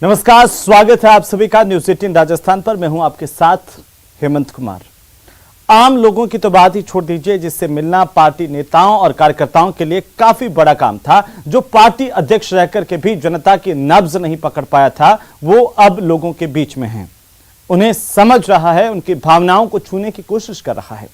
नमस्कार, स्वागत है आप सभी का न्यूज़ 18 राजस्थान पर। मैं हूं आपके साथ हेमंत कुमार। आम लोगों की तो बात ही छोड़ दीजिए, जिससे मिलना पार्टी नेताओं और कार्यकर्ताओं के लिए काफी बड़ा काम था। जो पार्टी अध्यक्ष रहकर के भी जनता की नब्ज नहीं पकड़ पाया था, वो अब लोगों के बीच में है, उन्हें समझ रहा है, उनकी भावनाओं को छूने की कोशिश कर रहा है।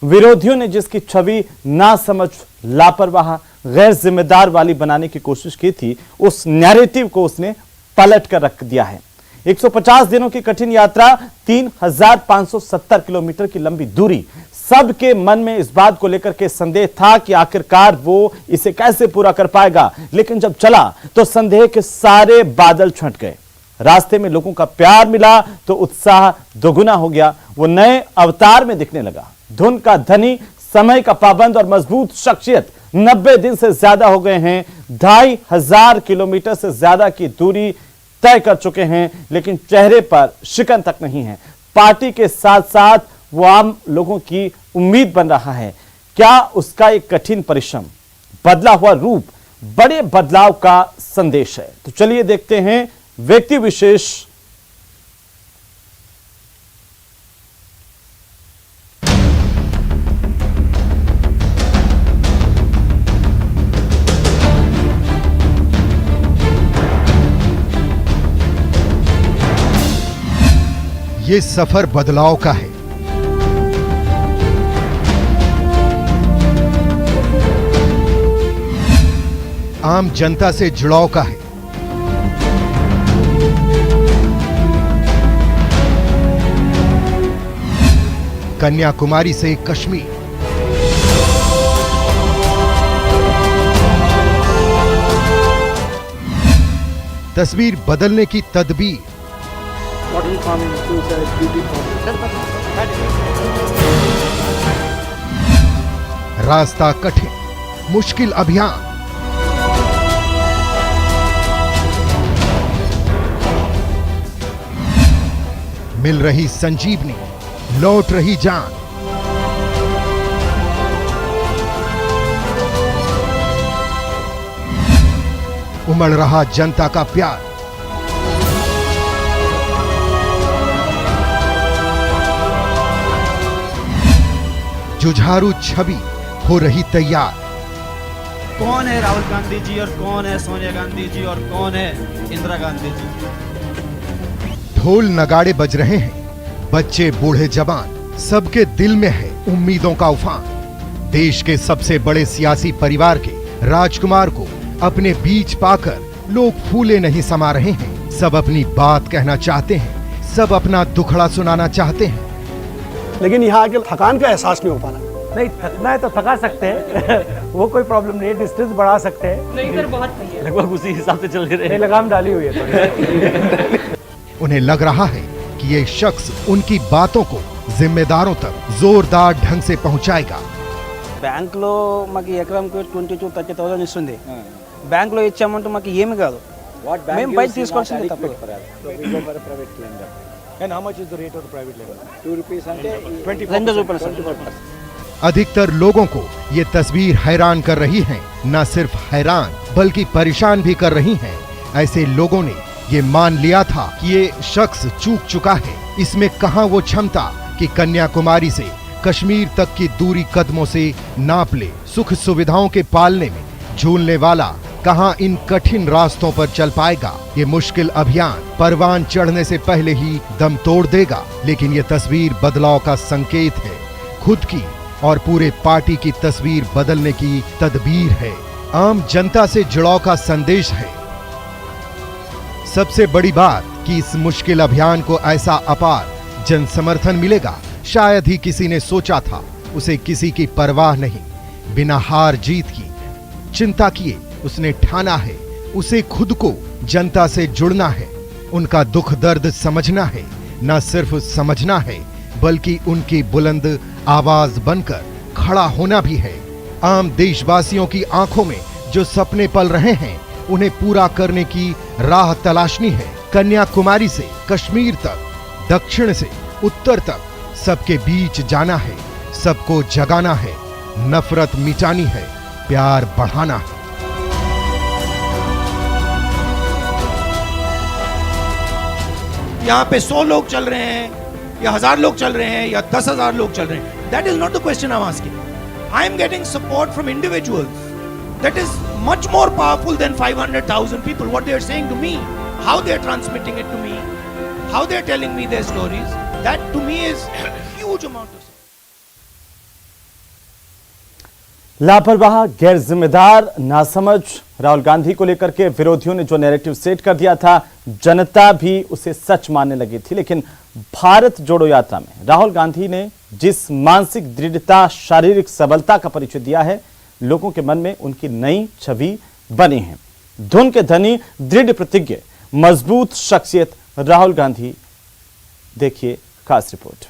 विरोधियों ने जिसकी छवि नासमझ, लापरवाह, गैर जिम्मेदार वाली बनाने की कोशिश की थी, उस नैरेटिव को उसने पलट कर रख दिया है। 150 दिनों की कठिन यात्रा, 3570 किलोमीटर की लंबी दूरी, सबके मन में इस बात को लेकर के संदेह था कि आखिरकार वो इसे कैसे पूरा कर पाएगा। लेकिन जब चला तो संदेह के सारे बादल छंट गए। रास्ते में लोगों का प्यार मिला तो उत्साह दोगुना हो गया। वो नए अवतार में दिखने लगा। धुन का धनी, समय का पाबंद और मजबूत शख्सियत। 90 दिन से ज्यादा हो गए हैं, 2500 किलोमीटर से ज्यादा की दूरी तय कर चुके हैं, लेकिन चेहरे पर शिकन तक नहीं है। पार्टी के साथ साथ वो आम लोगों की उम्मीद बन रहा है। क्या उसका एक कठिन परिश्रम, बदला हुआ रूप बड़े बदलाव का संदेश है? तो चलिए देखते हैं व्यक्ति विशेष। ये सफर बदलाव का है। आम जनता से जुड़ाव का है। कन्याकुमारी से कश्मीर, तस्वीर बदलने की तदबीर। रास्ता कठिन, मुश्किल अभियान। मिल रही संजीवनी, लौट रही जान। उमड़ रहा जनता का प्यार। जुझारू छवि हो रही तैयार। कौन है राहुल गांधी जी और कौन है सोनिया गांधी जी और कौन है इंदिरा गांधी जी? ढोल नगाड़े बज रहे हैं, बच्चे बूढ़े जवान, सबके दिल में है उम्मीदों का उफान। देश के सबसे बड़े सियासी परिवार के राजकुमार को अपने बीच पाकर लोग फूले नहीं समा रहे हैं। सब अपनी बात कहना चाहते हैं, सब अपना दुखड़ा सुनाना चाहते हैं। लेकिन यहाँ आके थकान का एहसास नहीं हो पा रहा। नहीं, थकना है तो थका सकते हैं वो कोई प्रॉब्लम नहीं है। डिस्टेंस बढ़ा सकते हैं। नहीं इधर बहुत नहीं है, लगभग उसी हिसाब से चल रहे हैं। लगाम डाली हुई है थोड़ी। उन्हें लग रहा है कि ये शख्स उनकी बातों को जिम्मेदारों तक जोरदार ढंग से पहुंचाएगा। బ్యాంక్ లో మాకు ఎకరానికి 22-30,000 ఇస్తుంది। బ్యాంక్ లో ఇచ్చే అమౌంట్ మాకు ఏమీ కాదు, మేము బయట తీసుకోవాల్సిందే తప్పదు। And how much is the rate of the private lender? 2 rupees అంటే 24%. अधिकतर लोगों को ये तस्वीर हैरान कर रही है। न सिर्फ हैरान बल्कि परेशान भी कर रही है। ऐसे लोगों ने ये मान लिया था कि ये शख्स चूक चुका है। इसमें कहां वो क्षमता कि कन्याकुमारी से कश्मीर तक की दूरी कदमों से नाप ले। सुख सुविधाओं के पालने में झूलने वाला कहां इन कठिन रास्तों पर चल पाएगा। ये मुश्किल अभियान परवान चढ़ने से पहले ही दम तोड़ देगा। लेकिन ये तस्वीर बदलाव का संकेत है। खुद की और पूरे पार्टी की तस्वीर बदलने की तदबीर है। आम जनता से जुड़ाव का संदेश है। सबसे बड़ी बात कि इस मुश्किल अभियान को ऐसा अपार जन समर्थन मिलेगा, शायद ही किसी ने सोचा था। उसे किसी की परवाह नहीं, बिना हार जीत की चिंता किए उसने ठाना है। उसे खुद को जनता से जुड़ना है, उनका दुख दर्द समझना है। न सिर्फ समझना है बल्कि उनकी बुलंद आवाज बनकर खड़ा होना भी है। आम देशवासियों की आंखों में जो सपने पल रहे हैं, उन्हें पूरा करने की राह तलाशनी है। कन्याकुमारी से कश्मीर तक, दक्षिण से उत्तर तक, सबके बीच जाना है। सबको जगाना है, नफरत मिटानी है, प्यार बढ़ाना है। यहाँ पे 100 लोग चल रहे हैं या 1000 लोग चल रहे हैं या 10,000 लोग चल रहे हैं, that is not the question I am asking. I am getting support from individuals that is much more powerful than 500,000 people. What they are saying to me, how they are transmitting it to me, how they are telling me their stories, that to me is a huge amount of. लापरवाह, गैर जिम्मेदार, नासमझ राहुल गांधी को लेकर के विरोधियों ने जो narrative set कर दिया था, जनता भी उसे सच मानने लगी थी. लेकिन भारत जोड़ो यात्रा में राहुल गांधी ने जिस मानसिक दृढ़ता, शारीरिक सबलता का परिचय दिया है, लोगों के मन में उनकी नई छवि बनी है. धुन के धनी, दृढ़ प्रतिज्ञ, मजबूत शख्सियत राहुल गांधी. देखिए खास रिपोर्ट.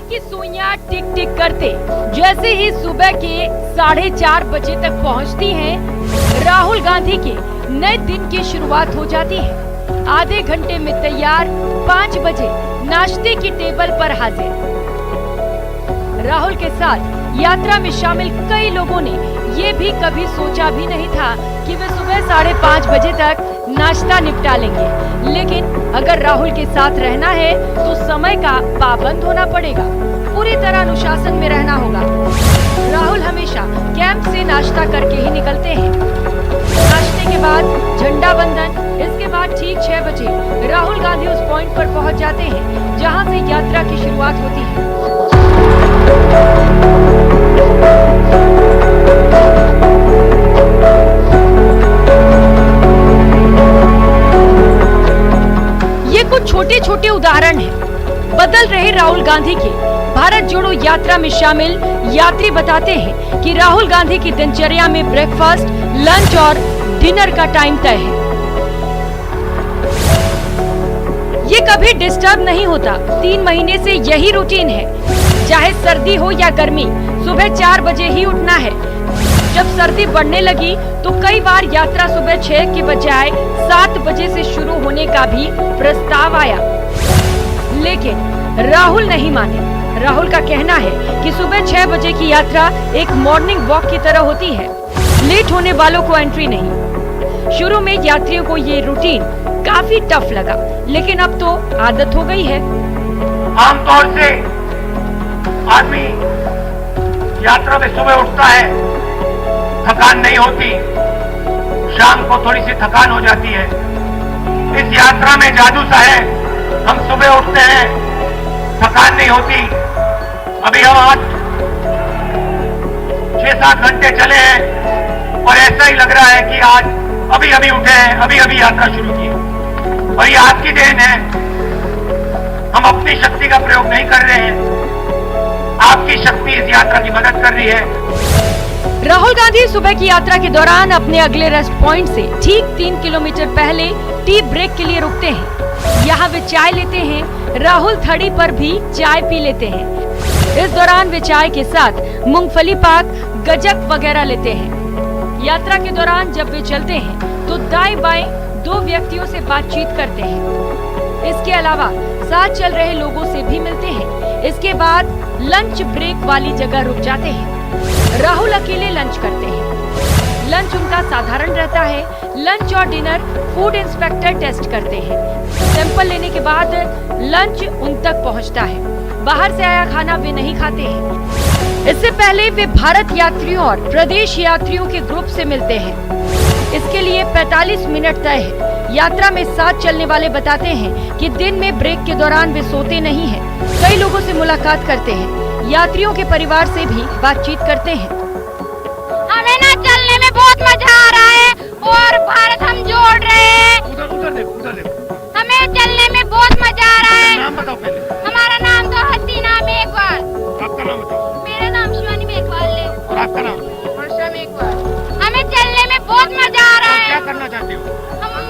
की सुइयां टिक टिक करते जैसे ही सुबह के 4:30 बजे तक पहुंचती हैं, राहुल गांधी के नए दिन की शुरुआत हो जाती है. आधे घंटे में तैयार, 5 बजे नाश्ते की टेबल पर हाजिर. राहुल के साथ यात्रा में शामिल कई लोगों ने ये भी कभी सोचा भी नहीं था कि वे सुबह 5:30 बजे तक नाश्ता निपटा लेंगे. लेकिन अगर राहुल के साथ रहना है तो समय का पाबंद होना पड़ेगा, पूरी तरह अनुशासन में रहना होगा. राहुल हमेशा कैंप से नाश्ता करके ही निकलते हैं. नाश्ते के बाद झंडा वंदन, इसके बाद ठीक 6 बजे राहुल गांधी उस पॉइंट पर पहुंच जाते हैं जहां से यात्रा की शुरुआत होती है. ये कुछ छोटे छोटे उदाहरण हैं बदल रहे राहुल गांधी के. भारत जोड़ो यात्रा में शामिल यात्री बताते हैं कि राहुल गांधी की दिनचर्या में ब्रेकफास्ट, लंच और डिनर का टाइम तय है. ये कभी डिस्टर्ब नहीं होता. 3 महीने से यही रूटीन है. चाहे सर्दी हो या गर्मी, सुबह 4 बजे ही उठना है. जब सर्दी बढ़ने लगी तो कई बार यात्रा सुबह 6 के बजाय 7 बजे से शुरू होने का भी प्रस्ताव आया, लेकिन राहुल नहीं माने. राहुल का कहना है कि सुबह 6 बजे की यात्रा एक मॉर्निंग वॉक की तरह होती है. लेट होने वालों को एंट्री नहीं. शुरू में यात्रियों को ये रूटीन काफी टफ लगा, लेकिन अब तो आदत हो गई है. आमतौर से आदमी यात्रा में सुबह उठता है, थकान नहीं होती, शाम को थोड़ी सी थकान हो जाती है. इस यात्रा में जादू सा है. हम सुबह उठते हैं, थकान नहीं होती. अभी हम आज 6-7 घंटे चले हैं और ऐसा ही लग रहा है कि आज अभी अभी उठे हैं, अभी अभी यात्रा शुरू की. और ये आपकी देन है. हम अपनी शक्ति का प्रयोग नहीं कर रहे हैं, आपकी शक्ति इस यात्रा की मदद कर रही है. राहुल गांधी सुबह की यात्रा के दौरान अपने अगले रेस्ट पॉइंट से ठीक 3 किलोमीटर पहले टी ब्रेक के लिए रुकते हैं. यहाँ वे चाय लेते हैं. राहुल थड़ी पर भी चाय पी लेते हैं. इस दौरान वे चाय के साथ मूंगफली पाक, गज्जक वगैरह लेते हैं. यात्रा के दौरान जब वे चलते हैं तो दाएं बाएं 2 व्यक्तियों से बातचीत करते हैं. इसके अलावा साथ चल रहे लोगों से भी मिलते हैं. इसके बाद लंच ब्रेक वाली जगह रुक जाते हैं. राहुल अकेले लंच करते हैं. लंच उनका साधारण रहता है. लंच और डिनर फूड इंस्पेक्टर टेस्ट करते हैं. सैंपल लेने के बाद लंच उन तक पहुंचता है. बाहर से आया खाना वे नहीं खाते हैं. इससे पहले वे भारत यात्रियों और प्रदेश यात्रियों के ग्रुप से मिलते हैं. इसके लिए 45 मिनट तय है. यात्रा में साथ चलने वाले बताते हैं कि दिन में ब्रेक के दौरान वे सोते नहीं हैं. कई लोगों से मुलाकात करते हैं. यात्रियों के परिवार से भी बातचीत करते हैं. हमें ना चलने में बहुत मजा आ रहा है और भारत हम जोड़ रहे हैं. उधर देखो. हमें चलने में बहुत मजा आ रहा है. नाम बताओ पहले. हमारा नाम तो हसीना मेघवाल. आपका नाम बताओ. मेरा नाम शिवानी मेघवाल है. और आपका नाम? वर्षा मेघवाल. हमें चलने में बहुत मजा आ रहा है. क्या करना चाहती हो?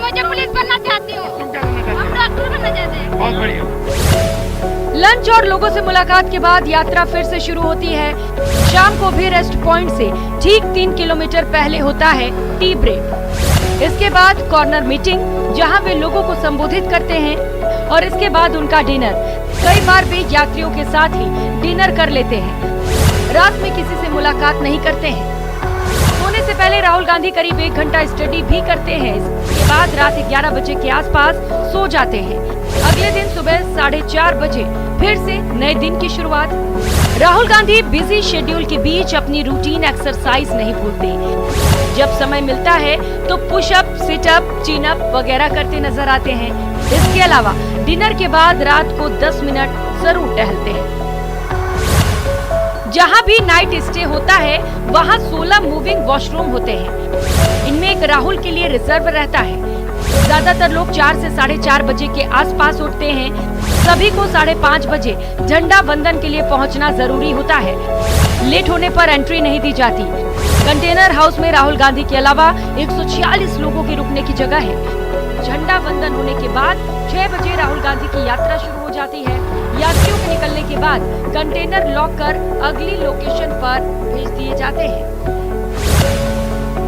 मुझे पुलिस बनना चाहती हूँ. तुम क्या करना चाहती हो? हम डॉक्टर बनना चाहते हैं. बहुत बढ़िया. लंच और लोगों से मुलाकात के बाद यात्रा फिर से शुरू होती है. शाम को भी रेस्ट पॉइंट से ठीक 3 किलोमीटर पहले होता है टी ब्रेक. इसके बाद कॉर्नर मीटिंग, जहां वे लोगों को संबोधित करते हैं. और इसके बाद उनका डिनर। कई बार वे यात्रियों के साथ ही डिनर कर लेते हैं। रात में किसी से मुलाकात नहीं करते हैं। सोने से पहले राहुल गांधी करीब 1 घंटा स्टडी भी करते हैं। इसके बाद रात 11 बजे के आसपास सो जाते हैं। अगले दिन सुबह 4:30 बजे फिर से नए दिन की शुरुआत। राहुल गांधी बिजी शेड्यूल के बीच अपनी रूटीन एक्सरसाइज नहीं भूलते। जब समय मिलता है तो पुशअप, सिटअप, चिनअप वगैरह करते नजर आते हैं। इसके अलावा डिनर के बाद रात को 10 मिनट जरूर टहलते हैं। जहाँ भी नाइट स्टे होता है वहाँ 16 मूविंग वॉशरूम होते हैं। इनमें एक राहुल के लिए रिजर्व रहता है। ज्यादातर लोग 4 से 4:30 बजे के आसपास उठते हैं। सभी को 5:30 बजे झंडा वंदन के लिए पहुंचना जरूरी होता है। लेट होने पर एंट्री नहीं दी जाती। कंटेनर हाउस में राहुल गांधी के अलावा 146 लोगों के रुकने की जगह है। झंडा वंदन होने के बाद 6 बजे राहुल गांधी की यात्रा शुरू हो जाती है। यात्रियों के निकलने के बाद कंटेनर लॉक कर अगली लोकेशन पर भेज दिए जाते हैं।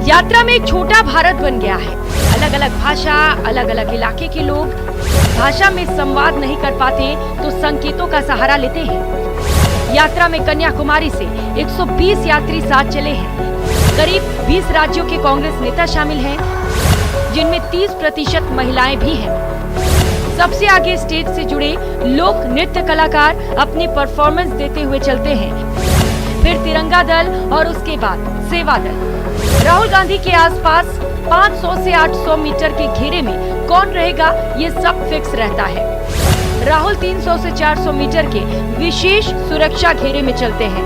यात्रा में एक छोटा भारत बन गया है। अलग अलग भाषा, अलग अलग इलाके के लोग भाषा में संवाद नहीं कर पाते तो संकेतों का सहारा लेते हैं। यात्रा में कन्याकुमारी से 120 यात्री साथ चले हैं। करीब 20 राज्यों के कांग्रेस नेता शामिल हैं, जिनमें 30% महिलाएं भी हैं। सबसे आगे स्टेज से जुड़े लोक नृत्य कलाकार अपनी परफॉर्मेंस देते हुए चलते हैं। फिर तिरंगा दल और उसके बाद सेवा दल। राहुल गांधी के आसपास 500 से 800 मीटर के घेरे में कौन रहेगा ये सब फिक्स रहता है। राहुल 300 से 400 मीटर के विशेष सुरक्षा घेरे में चलते हैं।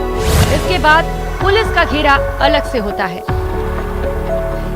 इसके बाद पुलिस का घेरा अलग से होता है।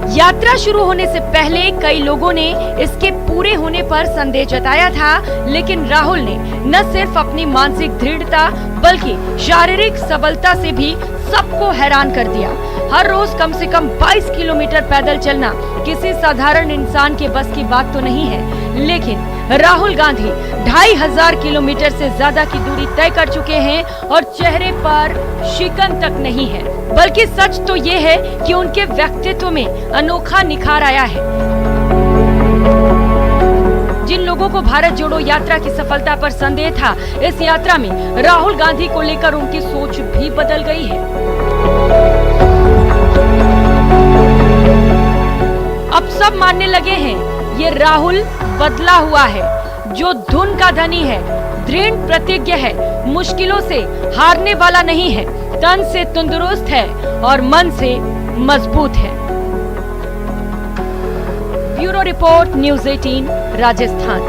यात्रा शुरू होने से पहले कई लोगों ने इसके पूरे होने पर संदेह जताया था, लेकिन राहुल ने न सिर्फ अपनी मानसिक दृढ़ता बल्कि शारीरिक सबलता से भी सबको हैरान कर दिया। हर रोज कम से कम 22 किलोमीटर पैदल चलना किसी साधारण इंसान के बस की बात तो नहीं है, लेकिन राहुल गांधी 2500 किलोमीटर से ज्यादा की दूरी तय कर चुके हैं और चेहरे पर शिकन तक नहीं है। बल्कि सच तो ये है कि उनके व्यक्तित्व में अनोखा निखार आया है। जिन लोगों को भारत जोड़ो यात्रा की सफलता पर संदेह था, इस यात्रा में राहुल गांधी को लेकर उनकी सोच भी बदल गई है। अब सब मानने लगे हैं ये राहुल बदला हुआ है, जो धुन का धनी है, दृढ़ प्रतिज्ञ है, मुश्किलों से हारने वाला नहीं है, तन से तंदुरुस्त है और मन से मजबूत है। Bureau report, news 18 Rajasthan.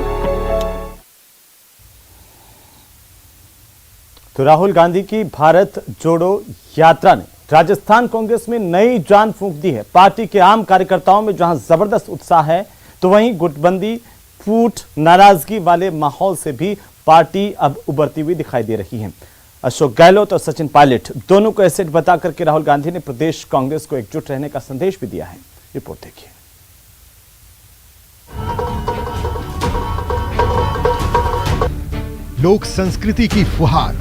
तो राहुल गांधी की भारत जोड़ो यात्रा ने राजस्थान कांग्रेस में नई जान फूंक दी है। पार्टी के आम कार्यकर्ताओं में जहां जबरदस्त उत्साह है, तो वहीं गुटबंदी, फूट, नाराजगी वाले माहौल से भी पार्टी अब उभरती हुई दिखाई दे रही है। अशोक गहलोत और सचिन पायलट दोनों को एसेट बता करके राहुल गांधी ने प्रदेश कांग्रेस को एकजुट रहने का संदेश भी दिया है। रिपोर्ट देखिए। लोक संस्कृति की फुहार,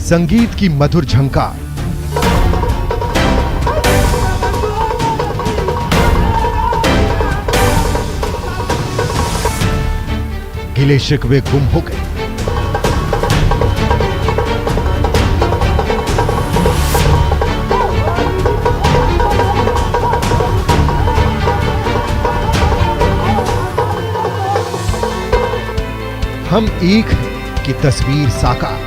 संगीत की मधुर झंकार, गिले शिकवे गुम हो गए। हम एक हैं की तस्वीर साकार।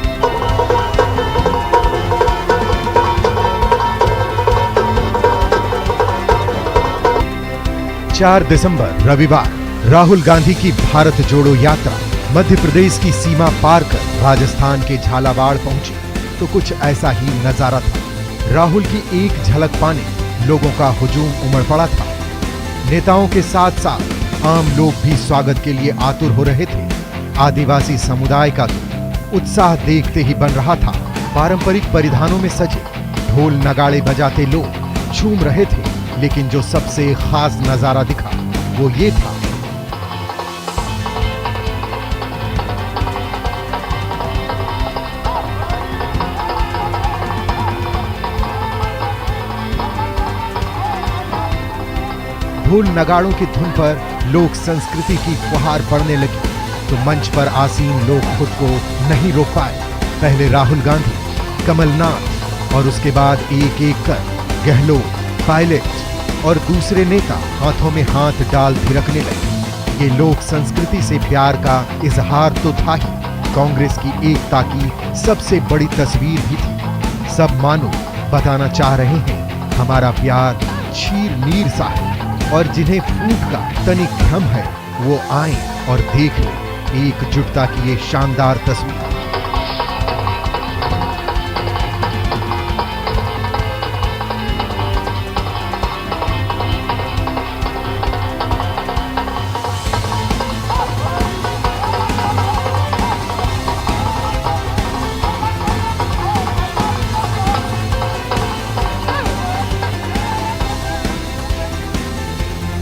4 दिसंबर रविवार राहुल गांधी की भारत जोड़ो यात्रा मध्य प्रदेश की सीमा पार कर राजस्थान के झालावाड़ पहुंची तो कुछ ऐसा ही नजारा था। राहुल की एक झलक पाने लोगों का हुजूम उमड़ पड़ा था। नेताओं के साथ साथ आम लोग भी स्वागत के लिए आतुर हो रहे थे। आदिवासी समुदाय का तो उत्साह देखते ही बन रहा था। पारंपरिक परिधानों में सजे ढोल नगाड़े बजाते लोग झूम रहे थे, लेकिन जो सबसे खास नजारा दिखा वो ये था। ढोल नगाड़ों की धुन पर लोक संस्कृति की फुहार पड़ने लगी तो मंच पर आसीन लोग खुद को नहीं रोक पाए। पहले राहुल गांधी, कमलनाथ और उसके बाद एक एक कर गहलोत, पायलट और दूसरे नेता हाथों में हाथ डाल थिरकने लगे। ये लोक संस्कृति से प्यार का इजहार तो था ही, कांग्रेस की एकता की सबसे बड़ी तस्वीर भी थी। सब मानो बताना चाह रहे हैं हमारा प्यार चीर नीर सा है और जिन्हें फूट का तनिक भ्रम है वो आए और देख लें एकजुटता की ये शानदार तस्वीर।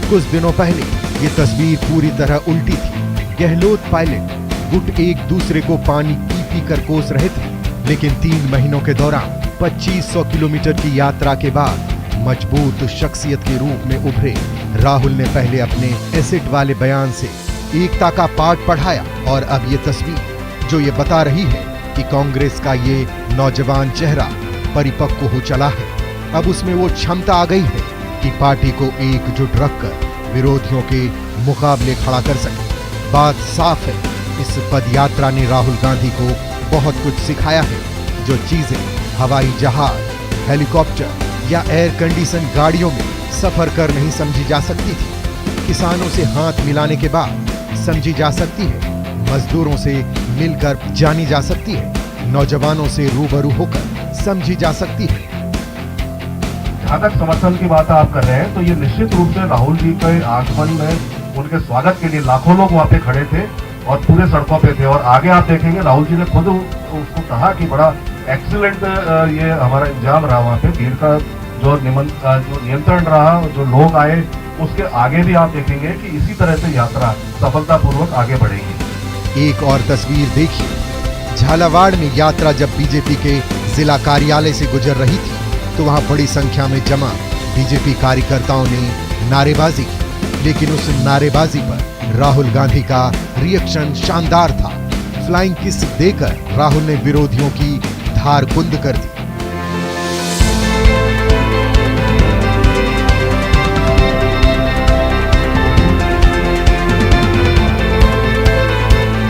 कुछ दिनों पहले ये तस्वीर पूरी तरह उल्टी थी। गहलोत पायलट गुट एक दूसरे को पानी पी पी कर कोस रहे थे, लेकिन 3 महीनों के दौरान 2500 किलोमीटर की यात्रा के बाद मजबूत शख्सियत के रूप में उभरे राहुल ने पहले अपने एसेट वाले बयान से एकता का पाठ पढ़ाया और अब ये तस्वीर जो ये बता रही है कि कांग्रेस का ये नौजवान चेहरा परिपक्व हो चला है। अब उसमें वो क्षमता आ गई है कि पार्टी को एकजुट रखकर विरोधियों के मुकाबले खड़ा कर सके। बात साफ है, इस पद यात्रा ने राहुल गांधी को बहुत कुछ सिखाया है, जो चीजें हवाई जहाज, हेलीकॉप्टर या एयर कंडीशन गाड़ियों में सफर कर नहीं समझी जा सकती थी, किसानों से हाथ मिलाने के बाद समझी जा सकती है, मजदूरों से मिलकर जानी जा सकती है, नौजवानों से रूबरू होकर समझी जा सकती है। जहाँ तक समर्थन की बात आप कर रहे हैं तो ये निश्चित रूप से राहुल जी के आगमन में उनके स्वागत के लिए लाखों लोग वहाँ पे खड़े थे और पूरे सड़कों पे थे। और आगे आप देखेंगे राहुल जी ने खुद उसको कहा कि बड़ा एक्सीलेंट ये हमारा इंतजाम रहा वहाँ पे, भीड़ का जो नियंत्रण रहा, जो लोग आए, उसके आगे भी आप देखेंगे कि इसी तरह से यात्रा सफलतापूर्वक आगे बढ़ेगी। एक और तस्वीर देखिए, झालावाड़ में यात्रा जब बीजेपी के जिला कार्यालय से गुजर रही थी तो वहां बड़ी संख्या में जमा बीजेपी कार्यकर्ताओं ने नारेबाजी की, लेकिन उस नारेबाजी पर राहुल गांधी का रिएक्शन शानदार था। फ्लाइंग किस देकर राहुल ने विरोधियों की धार कुंद कर दी।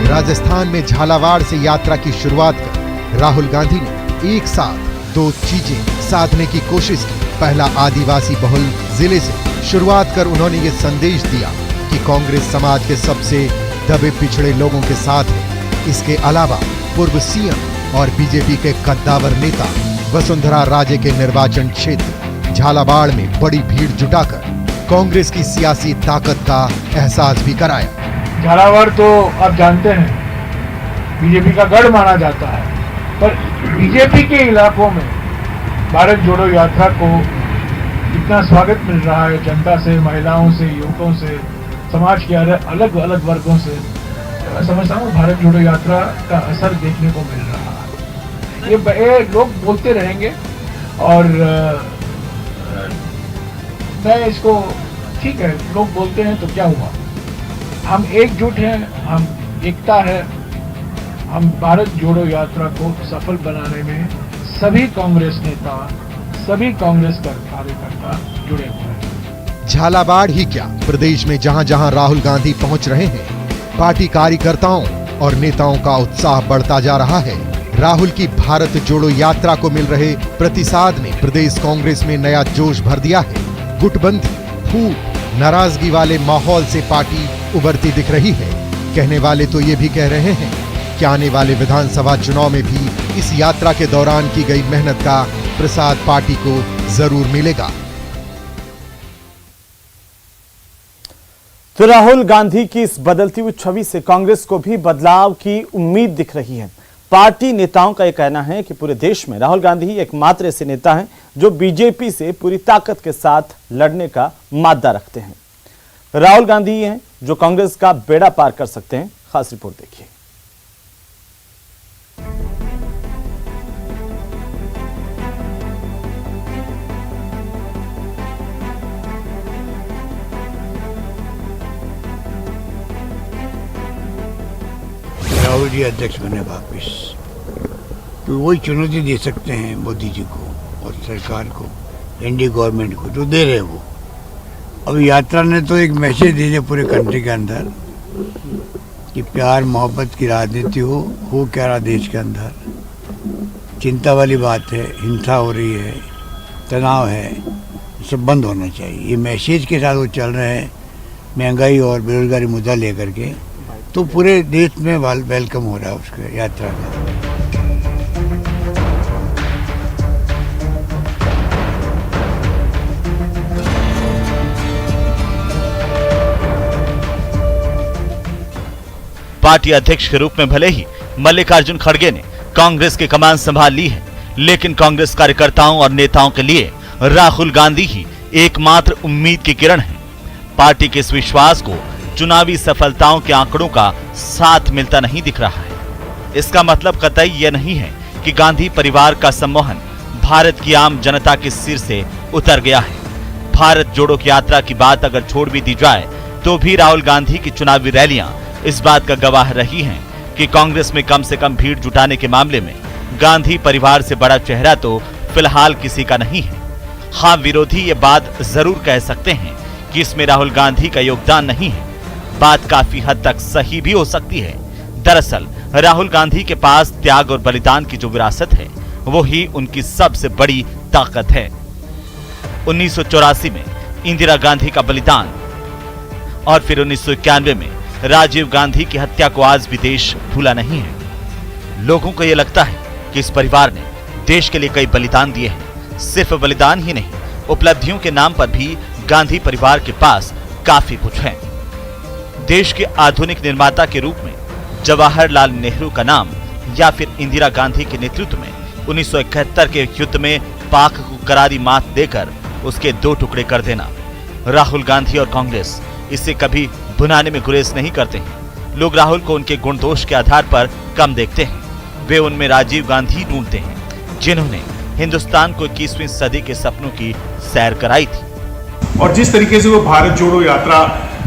राजस्थान में झालावाड़ से यात्रा की शुरुआत कर राहुल गांधी ने एक साथ 2 चीजें साधने की कोशिश की। पहला, आदिवासी बहुल जिले से शुरुआत कर उन्होंने ये संदेश दिया कि कांग्रेस समाज के सबसे दबे पिछड़े लोगों के साथ है। इसके अलावा पूर्व सीएम और बीजेपी के कद्दावर नेता वसुंधरा राजे के निर्वाचन क्षेत्र झालावाड़ में बड़ी भीड़ जुटाकर कांग्रेस की सियासी ताकत का एहसास भी कराया। झालावाड़ तो आप जानते हैं बीजेपी का गढ़ माना जाता है, पर बीजेपी के इलाकों में भारत जोड़ो यात्रा को इतना स्वागत मिल रहा है जनता से, महिलाओं से, युवकों से, समाज के अलग अलग वर्गों से। मैं समझता हूँ भारत जोड़ो यात्रा का असर देखने को मिल रहा है। ये लोग बोलते रहेंगे और मैं इसको ठीक है, लोग बोलते हैं तो क्या हुआ, हम एकजुट हैं, हम एकता है, हम भारत जोड़ो यात्रा को सफल बनाने में सभी कांग्रेस नेता, सभी कांग्रेस कार्यकर्ता जुड़े हुए हैं। झालावाड़ ही क्या, प्रदेश में जहां जहां राहुल गांधी पहुंच रहे हैं, पार्टी कार्यकर्ताओं और नेताओं का उत्साह बढ़ता जा रहा है। राहुल की भारत जोड़ो यात्रा को मिल रहे प्रतिसाद ने प्रदेश कांग्रेस में नया जोश भर दिया है। गुटबंदी, फूट, नाराजगी वाले माहौल से पार्टी उभरती दिख रही है। कहने वाले तो ये भी कह रहे हैं कि आने वाले विधानसभा चुनाव में भी इस यात्रा के दौरान की गई मेहनत का प्रसाद पार्टी को जरूर मिलेगा। तो राहुल गांधी की इस बदलती हुई छवि से कांग्रेस को भी बदलाव की उम्मीद दिख रही है। पार्टी नेताओं का यह कहना है कि पूरे देश में राहुल गांधी ही एकमात्र ऐसे नेता हैं जो बीजेपी से पूरी ताकत के साथ लड़ने का मादा रखते हैं। राहुल गांधी ही हैं जो कांग्रेस का बेड़ा पार कर सकते हैं। खास रिपोर्ट देखिए। राहुल जी अध्यक्ष बने वापस, तो वही चुनौती दे सकते हैं मोदी जी को और सरकार को, एनडीए गवर्नमेंट को, जो दे रहे वो। अब यात्रा ने तो एक मैसेज दे दिया पूरे कंट्री के अंदर कि प्यार मोहब्बत की राजनीति हो क्या रहा देश के अंदर। चिंता वाली बात है, हिंसा हो रही है, तनाव है, सब बंद होना चाहिए। ये मैसेज के साथ वो चल रहे हैं, महंगाई और बेरोजगारी मुद्दा लेकर के, तो पूरे देश में वेलकम हो रहा है उसके यात्रा का। पार्टी अध्यक्ष के रूप में भले ही मल्लिकार्जुन खड़गे ने कांग्रेस की कमान संभाल ली है, लेकिन कांग्रेस कार्यकर्ताओं और नेताओं के लिए राहुल गांधी ही एकमात्र उम्मीद की किरण है। पार्टी के इस विश्वास को चुनावी सफलताओं के आंकड़ों का साथ मिलता नहीं दिख रहा है। इसका मतलब कतई यह नहीं है कि गांधी परिवार का सम्मोहन भारत की आम जनता के सिर से उतर गया है। भारत जोड़ो की यात्रा की बात अगर छोड़ भी दी जाए तो भी राहुल गांधी की चुनावी रैलियां इस बात का गवाह रही हैं कि कांग्रेस में कम से कम भीड़ जुटाने के मामले में गांधी परिवार से बड़ा चेहरा तो फिलहाल किसी का नहीं है। हाँ, विरोधी ये बात जरूर कह सकते हैं कि इसमें राहुल गांधी का योगदान नहीं है। बात काफी हद तक सही भी हो सकती है। दरअसल राहुल गांधी के पास त्याग और बलिदान की जो विरासत है वो ही उनकी सबसे बड़ी ताकत है। 1984 में इंदिरा गांधी का बलिदान और फिर 1991 में राजीव गांधी की हत्या को आज भी देश भूला नहीं है। लोगों को यह लगता है कि इस परिवार ने देश के लिए कई बलिदान दिए हैं। सिर्फ बलिदान ही नहीं, उपलब्धियों के नाम पर भी गांधी परिवार के पास काफी कुछ है। देश के आधुनिक निर्माता के रूप में जवाहरलाल नेहरू का नाम या फिर इंदिरा गांधी के नेतृत्व में 1971 के युद्ध में पाक को करारी मात देकर उसके 2 टुकड़े कर देना। राहुल गांधी और कांग्रेस इसे कभी भुनाने में गुरेज नहीं करते हैं। लोग राहुल को उनके गुण दोष के आधार पर कम देखते हैं। वे उनमें राजीव गांधी ढूंढते हैं जिन्होंने हिंदुस्तान को 21वीं सदी के सपनों की सैर कराई थी। और जिस तरीके से वो भारत जोड़ो यात्रा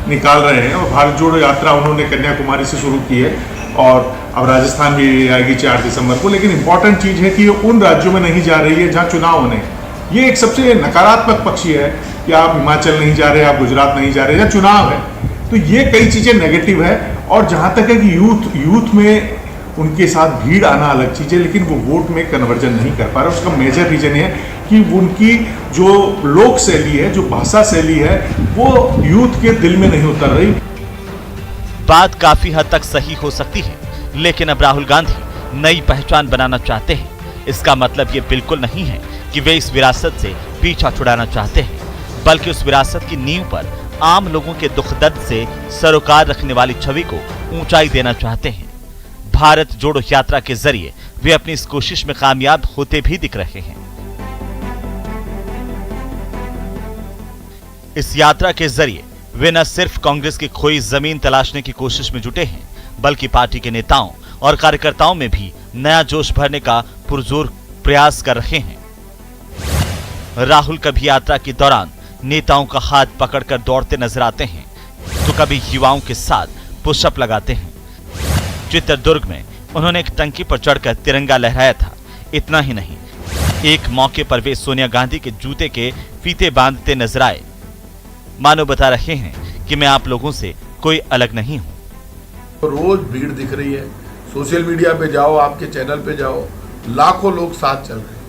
निकाल रहे हैं, और भारत जोड़ो यात्रा उन्होंने कन्याकुमारी से शुरू की है और अब राजस्थान भी आएगी 4 दिसंबर को। लेकिन इंपॉर्टेंट चीज है कि उन राज्यों में नहीं जा रही है जहां चुनाव होने। ये एक सबसे नकारात्मक पक्ष है कि आप हिमाचल नहीं जा रहे, आप गुजरात नहीं जा रहे, या चुनाव है, तो ये कई चीजें नेगेटिव है। और जहां तक है कि यूथ में उनके साथ भीड़ आना अलग चीज है, लेकिन वो वोट में कन्वर्जन नहीं कर पा रहे। उसका मेजर रीजन है कि उनकी जो लोक शैली है, जो भाषा शैली है, वो यूथ के दिल में नहीं उतर रही। बात काफी हद तक सही हो सकती है, लेकिन अब राहुल गांधी नई पहचान बनाना चाहते हैं। इसका मतलब ये बिल्कुल नहीं है कि वे इस विरासत से पीछा छुड़ाना चाहते हैं, बल्कि उस विरासत की नींव पर आम लोगों के दुख दर्द से सरोकार रखने वाली छवि को ऊंचाई देना चाहते हैं। भारत जोड़ो यात्रा के जरिए वे अपनी इस कोशिश में कामयाब होते भी दिख रहे हैं। इस यात्रा के जरिए वे न सिर्फ कांग्रेस की खोई जमीन तलाशने की कोशिश में जुटे हैं, बल्कि पार्टी के नेताओं और कार्यकर्ताओं में भी नया जोश भरने का पुरजोर प्रयास कर रहे हैं। राहुल कभी यात्रा के दौरान नेताओं का हाथ पकड़कर दौड़ते नजर आते हैं, तो कभी युवाओं के साथ पुशअप लगाते हैं। चित्रदुर्ग में उन्होंने एक टंकी पर चढ़कर तिरंगा लहराया था। इतना ही नहीं, एक मौके पर वे सोनिया गांधी के जूते के फीते बांधते नजर आए, मानो बता रहे हैं कि मैं आप लोगों से कोई अलग नहीं हूं। रोज भीड़ दिख रही है, सोशल मीडिया पे जाओ, आपके चैनल पे जाओ, लाखों लोग साथ चल रहे हैं।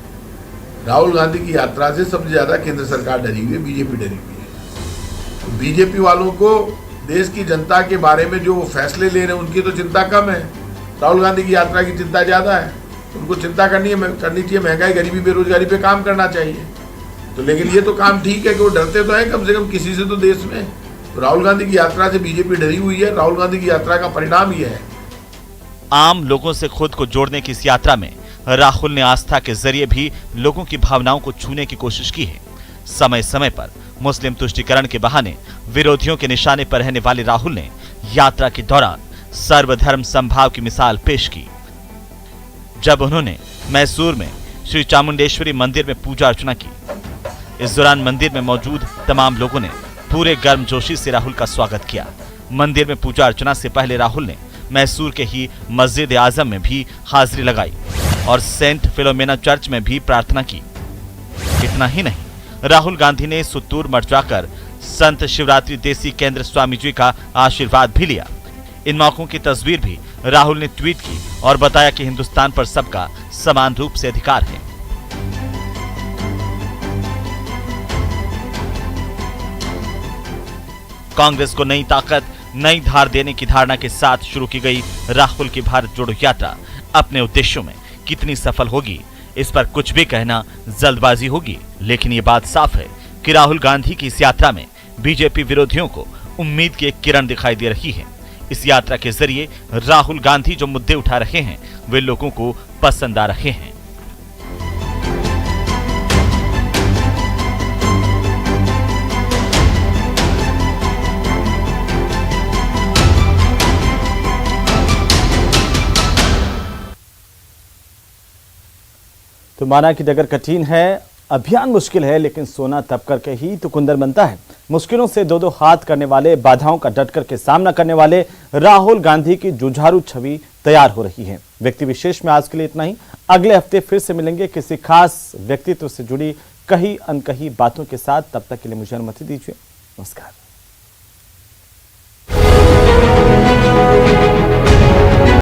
राहुल गांधी की यात्रा से सबसे ज्यादा केंद्र सरकार डरी हुई है, बीजेपी डरी हुई है। तो बीजेपी वालों को देश की जनता के बारे में जो वो फैसले ले रहे हैं उनकी तो चिंता कम है, राहुल गांधी की यात्रा की चिंता ज्यादा है। उनको चिंता करनी चाहिए, महंगाई, गरीबी, बेरोजगारी पे काम करना चाहिए। तो लेकिन ये तो काम ठीक है कि वो डरते तो हैं कम से कम किसी से तो देश में। तो राहुल गांधी की यात्रा से बीजेपी डरी हुई है। राहुल गांधी की यात्रा का परिणाम ये है। आम लोगों से खुद को जोड़ने की इस यात्रा में राहुल ने आस्था के जरिए भी लोगों की भावनाओं को छूने की कोशिश की है। समय समय पर मुस्लिम तुष्टीकरण के बहाने विरोधियों के निशाने पर रहने वाले राहुल ने यात्रा के दौरान सर्वधर्म समभाव की मिसाल पेश की। जब उन्होंने मैसूर में श्री चामुंडेश्वरी मंदिर में पूजा अर्चना की, इस दौरान मंदिर में मौजूद तमाम लोगों ने पूरे गर्मजोशी से राहुल का स्वागत किया। मंदिर में पूजा अर्चना से पहले राहुल ने मैसूर के ही मस्जिद आजम में भी हाजिरी लगाई और सेंट फिलोमेना चर्च में भी प्रार्थना की। इतना ही नहीं, राहुल गांधी ने सुत्तूर मठ जाकर संत शिवरात्रि देसी केंद्र स्वामी जी का आशीर्वाद भी लिया। इन मौकों की तस्वीर भी राहुल ने ट्वीट की और बताया कि हिंदुस्तान पर सबका समान रूप से अधिकार है। कांग्रेस को नई ताकत, नई धार देने की धारणा के साथ शुरू की गई राहुल की भारत जोड़ो यात्रा अपने उद्देश्यों में कितनी सफल होगी, इस पर कुछ भी कहना जल्दबाजी होगी। लेकिन ये बात साफ है कि राहुल गांधी की इस यात्रा में बीजेपी विरोधियों को उम्मीद की एक किरण दिखाई दे रही है। इस यात्रा के जरिए राहुल गांधी जो मुद्दे उठा रहे हैं वे लोगों को पसंद आ रहे हैं। तो माना कि डगर कठिन है, अभियान मुश्किल है, लेकिन सोना तप करके ही तो कुंदन बनता है। मुश्किलों से दो हाथ करने वाले, बाधाओं का डट करके सामना करने वाले राहुल गांधी की जुझारू छवि तैयार हो रही है। व्यक्ति विशेष में आज के लिए इतना ही। अगले हफ्ते फिर से मिलेंगे किसी खास व्यक्तित्व से जुड़ी कही अनकही बातों के साथ। तब तक के लिए मुझे अनुमति दीजिए। नमस्कार।